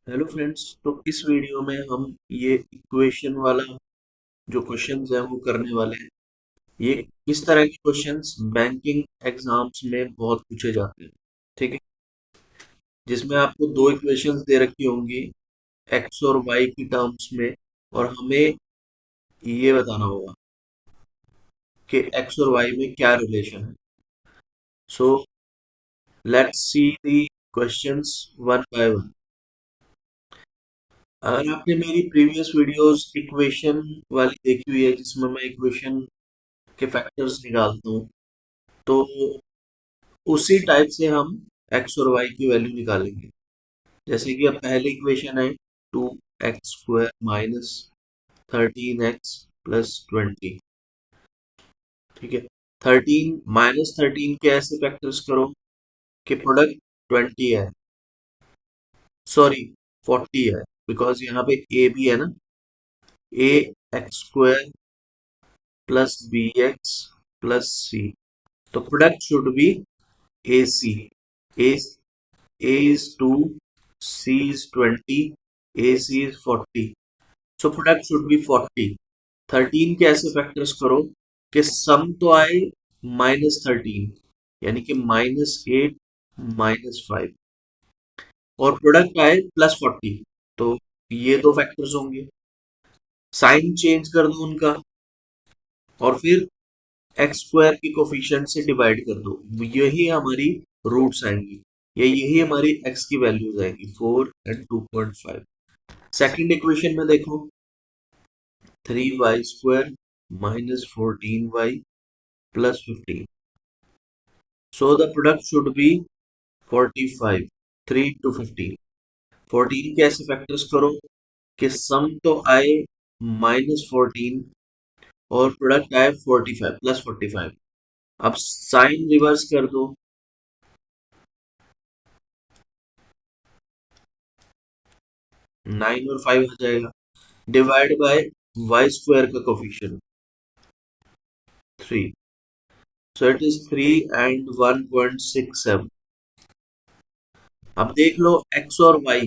Hello friends. तो इस video में हम ये इक्वेशन वाला जो क्वेश्चंस है वो करने वाले हैं। ये इस तरह के क्वेश्चंस बैंकिंग एग्जाम्स में बहुत पूछे जाते हैं। ठीक है, जिसमें आपको दो इक्वेशंस दे रखी होंगी एक्स और वाई की टर्म्स में, और हमें ये बताना होगा कि एक्स और वाई में क्या रिलेशन है। So let's see the questions one by one. अगर आपने मेरी प्रीवियस वीडियोस इक्वेशन वाली देखी हुई है जिसमें मैं इक्वेशन के फैक्टर्स निकालता हूँ, तो उसी टाइप से हम एक्स और वाई की वैल्यू निकालेंगे। जैसे कि अब पहली इक्वेशन है 2x² माइनस 13x प्लस 20। ठीक है, 13 - 13 के ऐसे फैक्टर्स करो कि प्रोडक्ट 20 है, सॉरी 40 है, बिकॉज यहाँ पे ए भी है ना। ax² plus bx plus c, तो product should be ac। a A is 2, C is 20, AC is 40. So product should be 40. 13 के ऐसे फैक्टर्स करो कि सम तो आए -13, यानी कि -8 -5, और प्रोडक्ट आए +40। तो ये दो फैक्टर्स होंगे। साइन चेंज कर दो उनका, और फिर x² की कोफिशिएंट से डिवाइड कर दो। यही हमारी रूट्स आएंगी, या यही हमारी x की वैल्यूज आएंगी 4 एंड 2.5। सेकंड इक्वेशन में देखो 3y² minus 14y plus 15। So the product should be 45। 3 to 15, 14 के ऐसे फैक्टर्स करो कि सम तो आए -14 और प्रोडक्ट आए 45 +45। अब साइन रिवर्स कर दो, 9 और 5 आ जाएगा, डिवाइड बाय y² का coefficient 3। So it is 3 and 1.67। अब देख लो x और y,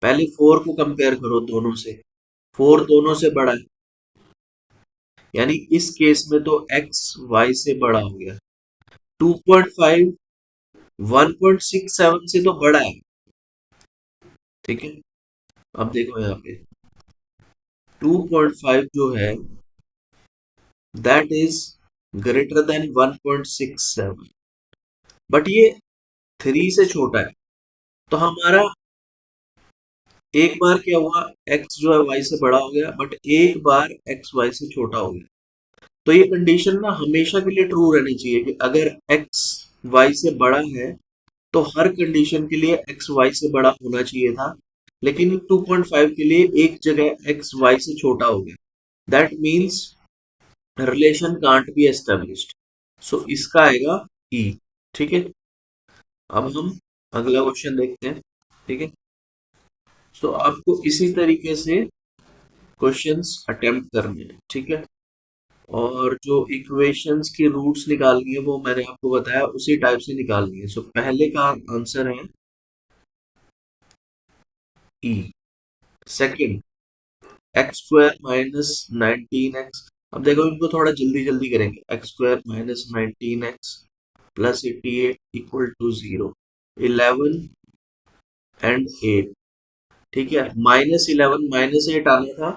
पहले 4 को कंपेयर करो दोनों से। 4 दोनों से बड़ा है, यानी इस केस में तो x y से बड़ा हो गया। 2.5 1.67 से तो बड़ा है। ठीक है, अब देखो यहाँ पे 2.5 जो है that is greater than 1.67, but ये 3 से छोटा है। तो हमारा एक बार क्या हुआ, x जो है y से बड़ा हो गया, बट एक बार x y से छोटा हो गया। तो ये कंडीशन ना हमेशा के लिए ट्रू रहनी चाहिए कि अगर x y से बड़ा है तो हर कंडीशन के लिए x y से बड़ा होना चाहिए था। लेकिन 2.5 के लिए एक जगह x y से छोटा हो गया, that means relation can't be established. So इसका आएगा ई। ठीक है, अब हम अगला क्वेश्चन देखते हैं। ठीक है, तो आपको इसी तरीके से क्वेश्चंस अटेम्प्ट करने हैं। ठीक है, और जो इक्वेशंस की रूट्स निकालनी है वो मैंने आपको बताया उसी टाइप से निकालनी है। सो पहले का आंसर है ई। Second x² minus 19x। अब देखो इनको थोड़ा जल्दी जल्दी करेंगे। x² minus 19x plus 88 equal to 0। 11 and 8। ठीक है, -11 -8 आना था,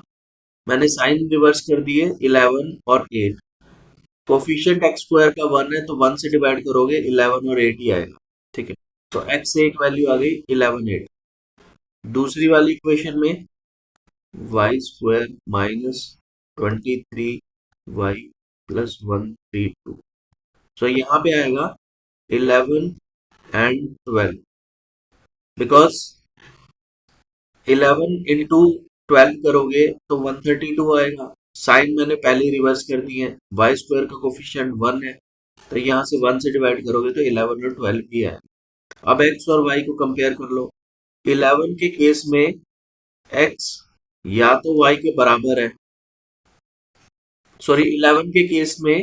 मैंने साइन रिवर्स कर दिए 11 और 8। कोफिशिएंट x² का 1 है तो 1 से डिवाइड करोगे 11 और 8 ही आएगा। ठीक है, तो x से एक वैल्यू आ गई 11 8। दूसरी वाली इक्वेशन में y² माइनस 23y प्लस 132। सो यहाँ पे आएगा 11 एंड 12, बिकॉज 11 इंटू 12 करोगे तो 132 आएगा। साइन मैंने पहले रिवर्स कर दिए हैं, y² का कोफिशिएंट 1 है, तो यहाँ से 1 से डिवाइड करोगे तो 11 और 12 भी है। अब x और y को कंपेयर कर लो। 11 के केस में x या तो y के बराबर है, सॉरी 11 के केस में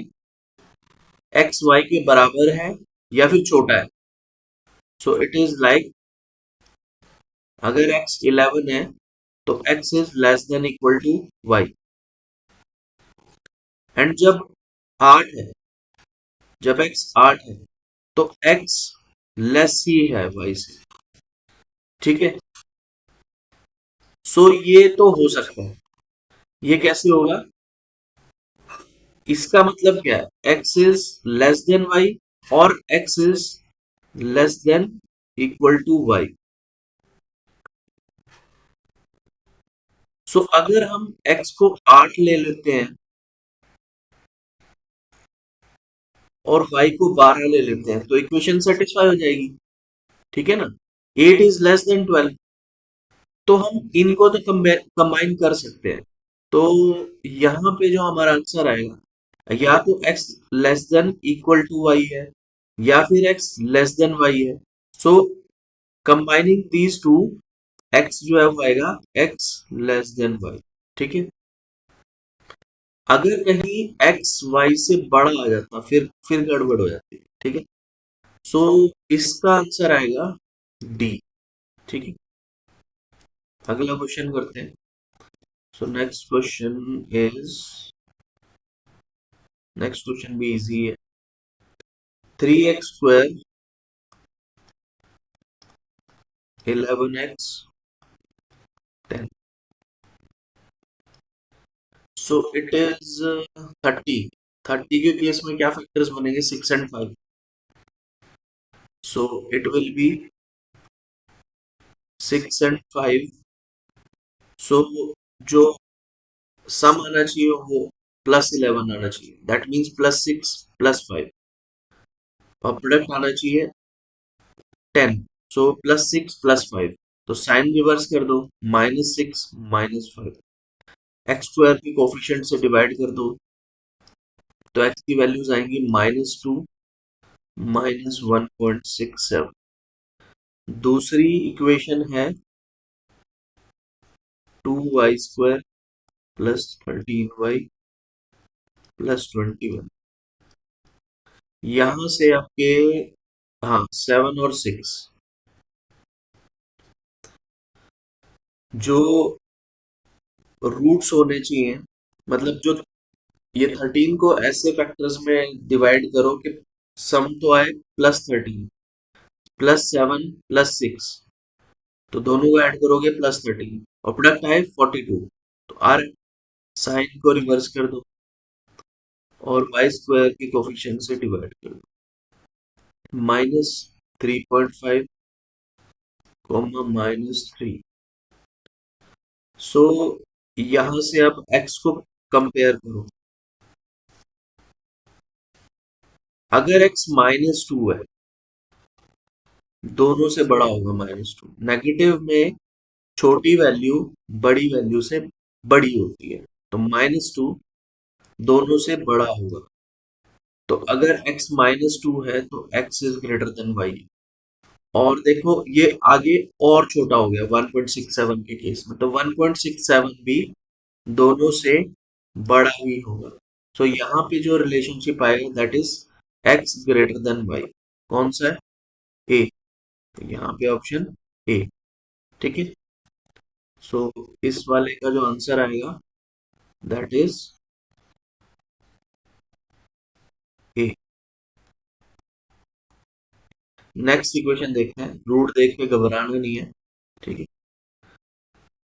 x y के बराबर है या फिर छोटा है। सो इट इज लाइक अगर x 11 है तो x is less than equal to y, and जब 8 है, जब x 8 है तो x लेस ही है y से। ठीक है, सो ये तो हो सकता है। ये कैसे होगा? इसका मतलब क्या है? x is less than y और x is less than equal to y। So अगर हम x को 8 ले लेते हैं और y को 12 ले लेते हैं तो इक्वेशन सेटिस्फाई हो जाएगी। ठीक है ना? 8 इज लेस देन 12, तो हम इनको तो कंबाइन कर सकते हैं। तो यहाँ पे जो हमारा आंसर आएगा, या तो x less than equal to y है या फिर x लेस देन y है। So combining these two, x जो है वो आएगा x लेस देन y। ठीक है, अगर कहीं x y से बड़ा आ जाता फिर गड़बड़ हो जाती है। ठीक है, सो इसका आंसर आएगा डी। ठीक है, अगला क्वेश्चन करते हैं। सो नेक्स्ट क्वेश्चन भी इजी है। 3x² 11x 10, so it is 30। 30 के केस में क्या फैक्टर्स बनेंगे? 6 and 5, so it will be 6 and 5। सो जो सम आना चाहिए वो +11 आना चाहिए, दैट मीन्स +6 +5, और प्रोडक्ट आना चाहिए 10, सो +6 +5। तो साइन रिवर्स कर दो, -6 -5, एक्स स्क्वायर की कोफिशिएंट से डिवाइड कर दो, तो x की वैल्यूज आएंगी -2 -1.67। दूसरी इक्वेशन है 2y² +13y +21। यहां से आपके, हाँ, 7 और 6 जो रूट्स होने चाहिए, मतलब जो ये 13 को ऐसे फैक्टर्स में डिवाइड करो कि सम तो आए +13 +7 +6, तो दोनों को ऐड करोगे +13 और प्रोडक्ट आए 42, तो आर साइन को रिवर्स कर दो और y² के कोफिशिएंट से डिवाइड कर दो, -3.5 -3। सो यहां से अब x को कंपेयर करो। अगर x -2 है, दोनों से बड़ा होगा -2। नेगेटिव में छोटी वैल्यू बड़ी वैल्यू से बड़ी होती है, तो -2 दोनों से बड़ा होगा। तो अगर x -2 है तो x is greater than y। और देखो ये आगे और छोटा हो गया 1.67 के केस में, तो 1.67 भी दोनों से बड़ा ही होगा। तो यहाँ पे जो रिलेशनशिप आएगा that is x greater than y। कौन सा है? ए। तो यहाँ पे ऑप्शन ए। ठीक है, सो इस वाले का जो आंसर आएगा that is a. Next equation देखते हैं, रूट देख के घबराना नहीं है। ठीक है,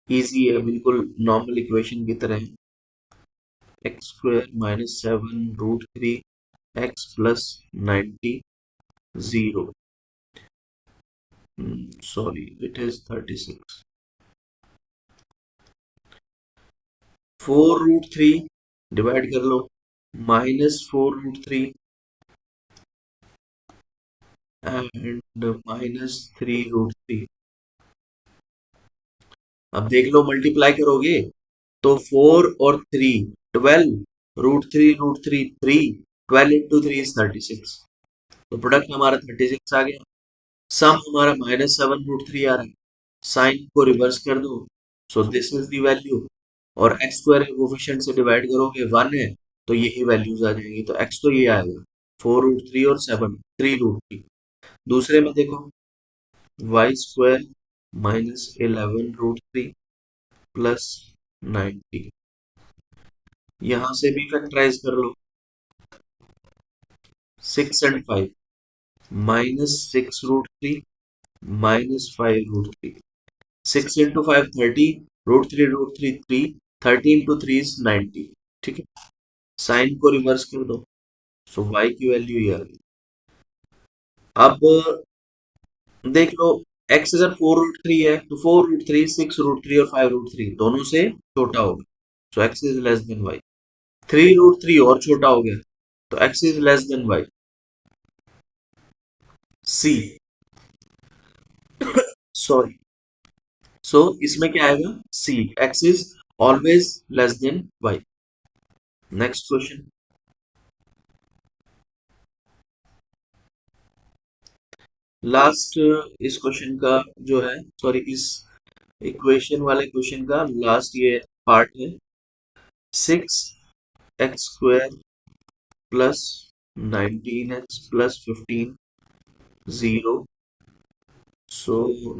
इजी है, बिल्कुल नॉर्मल इक्वेशन की तरह है। x² -7√3 x +90 0, sorry it is 36। 4√3 divide कर लो, -4√3 एंड -3√3। अब देख लो, मल्टीप्लाई करोगे तो 4 और 3 12, √3 3, 12 इंटू 3 इज 36, तो प्रोडक्ट हमारा 36 आ गया। सम हमारा -7√3 आ रहा है, साइन को रिवर्स कर दो, so this is the value, और x² के कोफिशिएंट से डिवाइड करोगे 1 है तो यही वैल्यूज आ जाएंगी, तो x तो ये आएगा 4√3 और 7 3√3। दूसरे में देखो y² -11√3 प्लस 90। यहां से भी फैक्टराइज कर लो। 6 एंड 5 -6√3 -5√3। 6 into 5 30, √3 3, 30 into 3 is 90। ठीक है, साइन को रिवर्स कर दो, सो y की वैल्यू ये आ गई। अब देख लो, x अगर 4√3 है तो 4√3, 6√3 और 5√3 दोनों से छोटा होगा, so x is less than y। 3√3 और छोटा हो गया तो x is less than y। c, sorry, so इसमें क्या आएगा, c, x is always less than y। Next question, last इस क्वेश्चन का जो है, सॉरी इस इक्वेशन वाले क्वेश्चन का लास्ट ये पार्ट है। 6x² plus 19x plus 15 0। सो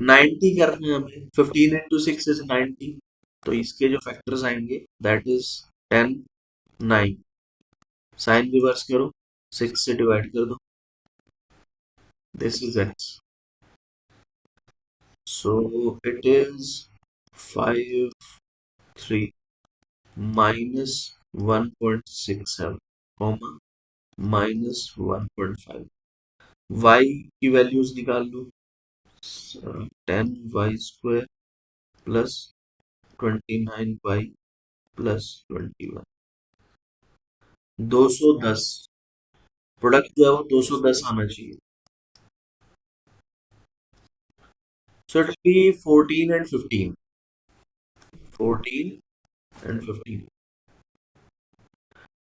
90 करना है हमें, 15 इंटू 6 इज 90, तो इसके जो फैक्टर्स आएंगे दैट इज 10 9। साइन रिवर्स करो, 6 से डिवाइड कर दो, this is x, so it is 5 3 -1.67 comma -1.5। y की वैल्यूज निकाल लो, 10y² plus 29y plus 21। 210, product जो है वो 210 आना चाहिए, so it be 14 and 15। 14 and 15,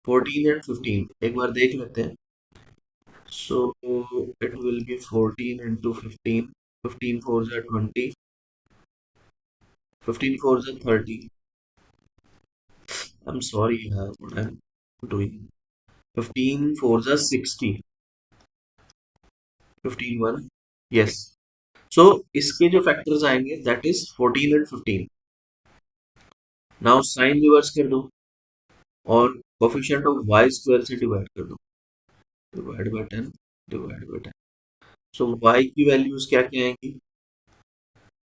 14 and 15 एक बार देख लेते हैं। So it will be 14 into 15, 15 4 जा 20, 15 4 जा 30। I'm sorry, what I'm doing. 15 4 जा 60, 15 1, yes. So इसके जो फैक्टर्स आएंगे that is 14 and 15। Now sine reverse कर दो और कोफिशिएंट ऑफ y² से डिवाइड कर दो, divide by 10, divide by 10। So y की वैल्यूज क्या क्या आएंगी,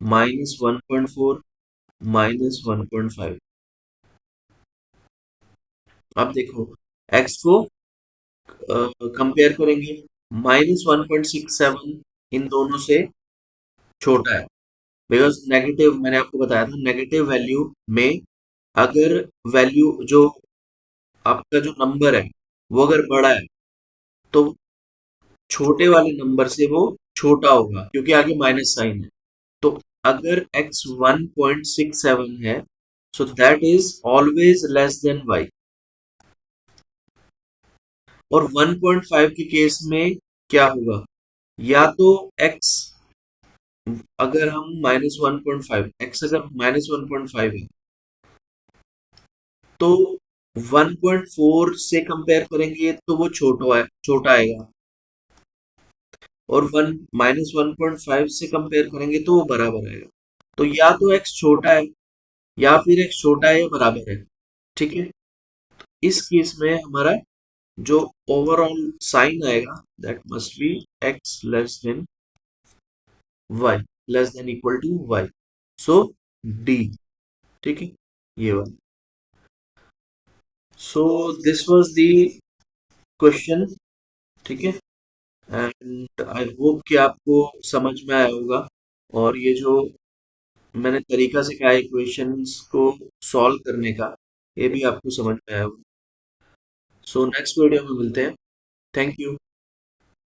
-1.4 -1.5। अब देखो x को कंपेयर करेंगे, -1.67 इन दोनों से छोटा है, बिकॉज नेगेटिव, मैंने आपको बताया था नेगेटिव वैल्यू में अगर वैल्यू जो आपका जो नंबर है वो अगर बड़ा है तो छोटे वाले नंबर से वो छोटा होगा क्योंकि आगे माइनस साइन है। तो अगर x 1.67 है so that is always less than y। और 1.5 के केस में क्या होगा, या तो x अगर हम -1.5, x अगर -1.5 है तो 1.4 से कंपेयर करेंगे तो वो छोटा आएगा, और 1 -1.5 से कंपेयर करेंगे तो वो बराबर आएगा। तो या तो x छोटा है या फिर x छोटा है या बराबर है। ठीक है, इस केस में हमारा जो ओवरऑल साइन आएगा that must be x less than y, less than equal to y, so d। ठीक है, ये वाला। So this was the question. ठीक है, एंड आई होप कि आपको समझ में आया होगा, और ये जो मैंने तरीका सिखाया इक्वेशंस को सॉल्व करने का ये भी आपको समझ में आया होगा। सो नेक्स्ट वीडियो में मिलते हैं, थैंक यू।